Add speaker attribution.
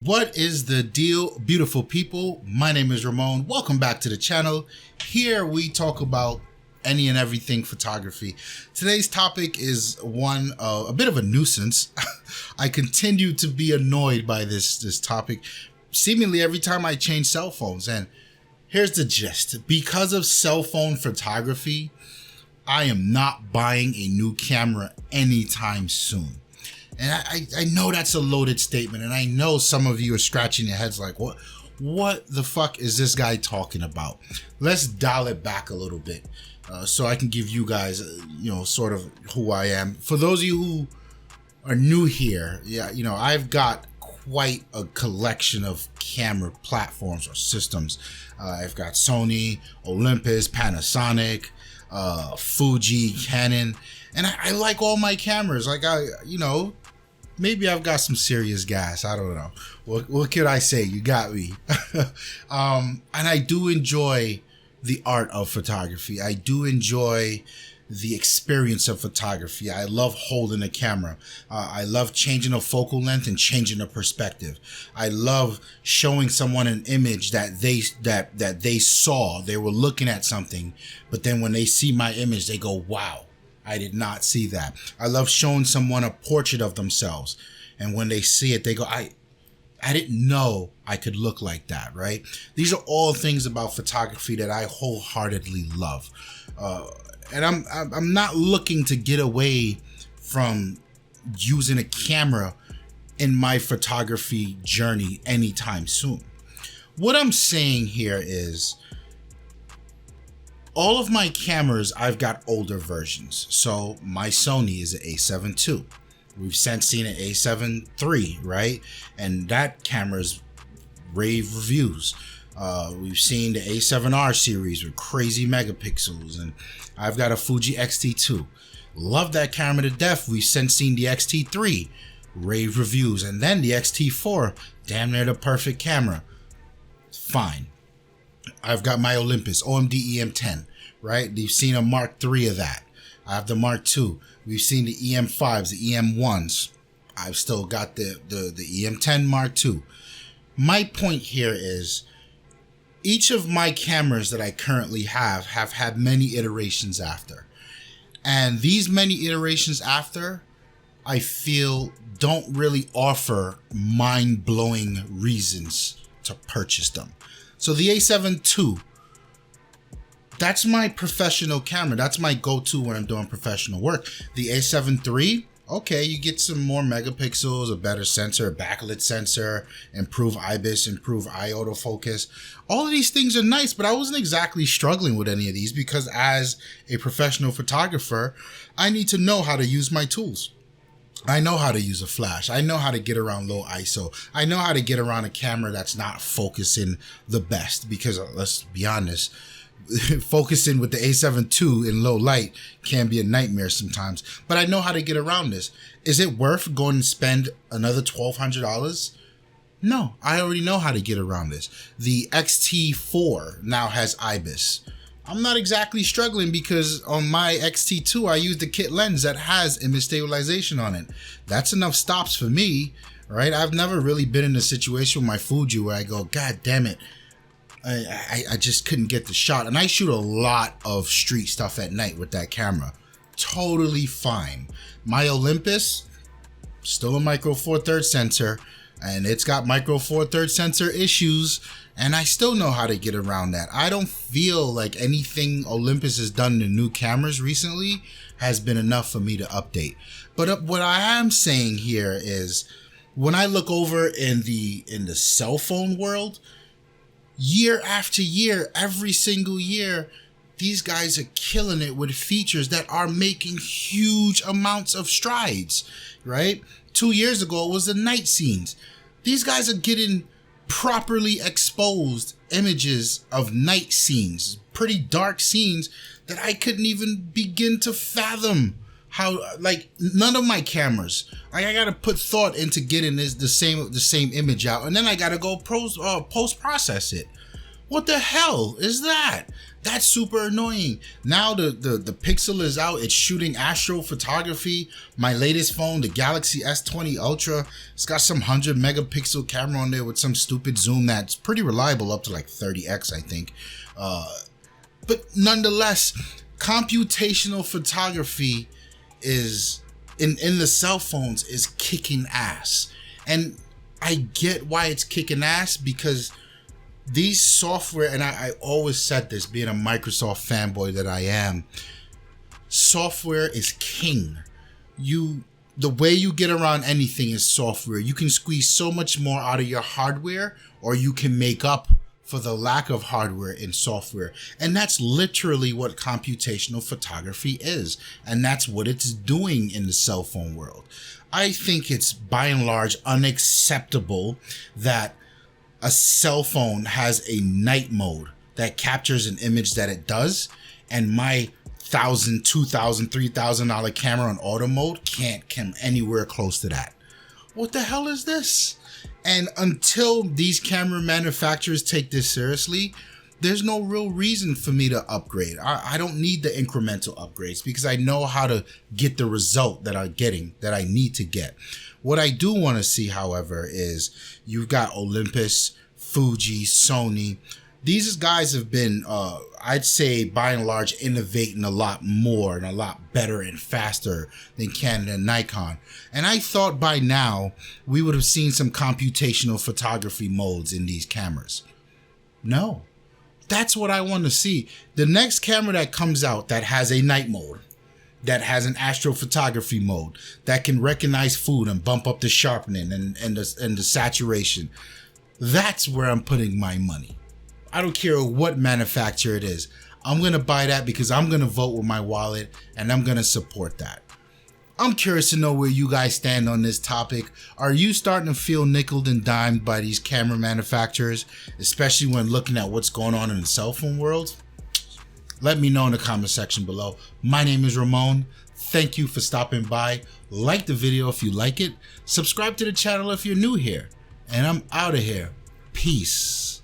Speaker 1: What is the deal, beautiful people? My name is Ramon. Welcome back to the channel. Here we talk about any and everything photography. Today's topic is one a bit of a nuisance. I continue to be annoyed by this topic seemingly every time I change cell phones. And here's the gist. Because of cell phone photography, I am not buying a new camera anytime soon. And I know that's a loaded statement, and I know some of you are scratching your heads like, what the fuck is this guy talking about? Let's dial it back a little bit so I can give you guys, sort of who I am. For those of you who are new here, I've got quite a collection of camera platforms or systems. I've got Sony, Olympus, Panasonic, Fuji, Canon, and I like all my cameras. Maybe I've got some serious gas. I don't know. What could I say? You got me. And I do enjoy the art of photography. I do enjoy the experience of photography. I love holding a camera. I love changing a focal length and changing a perspective. I love showing someone an image that they saw. They were looking at something, but then when they see my image, they go, wow. I did not see that. I love showing someone a portrait of themselves, and when they see it, they go, I didn't know I could look like that, right? These are all things about photography that I wholeheartedly love. And I'm not looking to get away from using a camera in my photography journey anytime soon. What I'm saying here is, all of my cameras, I've got older versions. So my Sony is an A7 II. We've since seen an A7 III, right? And that camera's rave reviews. We've seen the A7R series with crazy megapixels, and I've got a Fuji X-T2. Love that camera to death. We've since seen the X-T3, rave reviews, and then the X-T4, damn near the perfect camera. Fine. I've got my Olympus OMD EM10, right? You've seen a Mark III of that. I have the Mark II. We've seen the EM5s, the EM1s. I've still got the EM10 Mark II. My point here is, each of my cameras that I currently have had many iterations after. And these many iterations after, I feel, don't really offer mind-blowing reasons to purchase them. So the A7 II, that's my professional camera. That's my go-to when I'm doing professional work. The A7 III, okay, you get some more megapixels, a better sensor, a backlit sensor, improve IBIS, improve eye autofocus. All of these things are nice, but I wasn't exactly struggling with any of these because as a professional photographer, I need to know how to use my tools. I know how to use a flash. I know how to get around low ISO. I know how to get around a camera that's not focusing the best because let's be honest, focusing with the A7 II in low light can be a nightmare sometimes, but I know how to get around this. Is it worth going and spend another $1,200? No, I already know how to get around this. The X-T4 now has IBIS. I'm not exactly struggling because on my X-T2, I use the kit lens that has image stabilization on it. That's enough stops for me, right? I've never really been in a situation with my Fuji where I go, God damn it, I just couldn't get the shot. And I shoot a lot of street stuff at night with that camera. Totally fine. My Olympus, still a micro four thirds sensor, and it's got micro four thirds sensor issues, and I still know how to get around that. I don't feel like anything Olympus has done to new cameras recently has been enough for me to update. But what I am saying here is, when I look over in the cell phone world, year after year, every single year, these guys are killing it with features that are making huge amounts of strides, right? 2 years ago, it was the night scenes. These guys are getting properly exposed images of night scenes, pretty dark scenes that I couldn't even begin to fathom how, like, none of my cameras, I gotta put thought into getting the same image out, and then I gotta go post process it. What the hell is that? That's super annoying. Now the Pixel is out. It's shooting astrophotography. My latest phone, the Galaxy S20 Ultra, it's got some 100 megapixel camera on there with some stupid zoom that's pretty reliable, up to like 30x, I think. But nonetheless, computational photography is in the cell phones is kicking ass. And I get why it's kicking ass, because these software, and I always said this, being a Microsoft fanboy that I am, software is king. The way you get around anything is software. You can squeeze so much more out of your hardware, or you can make up for the lack of hardware in software. And that's literally what computational photography is. And that's what it's doing in the cell phone world. I think it's by and large unacceptable that a cell phone has a night mode that captures an image that it does, and my $1,000, $2,000, $3,000 camera on auto mode can't come anywhere close to that. What the hell is this? And until these camera manufacturers take this seriously, there's no real reason for me to upgrade. I don't need the incremental upgrades, because I know how to get the result that I need to get. What I do want to see, however, is you've got Olympus, Fuji, Sony. These guys have been, I'd say, by and large, innovating a lot more and a lot better and faster than Canon and Nikon. And I thought by now we would have seen some computational photography modes in these cameras. No. That's what I want to see. The next camera that comes out that has a night mode, that has an astrophotography mode, that can recognize food and bump up the sharpening and the saturation, that's where I'm putting my money. I don't care what manufacturer it is. I'm going to buy that because I'm going to vote with my wallet, and I'm going to support that. I'm curious to know where you guys stand on this topic. Are you starting to feel nickeled and dimed by these camera manufacturers, especially when looking at what's going on in the cell phone world? Let me know in the comment section below. My name is Ramon. Thank you for stopping by. Like the video if you like it. Subscribe to the channel if you're new here. And I'm out of here. Peace.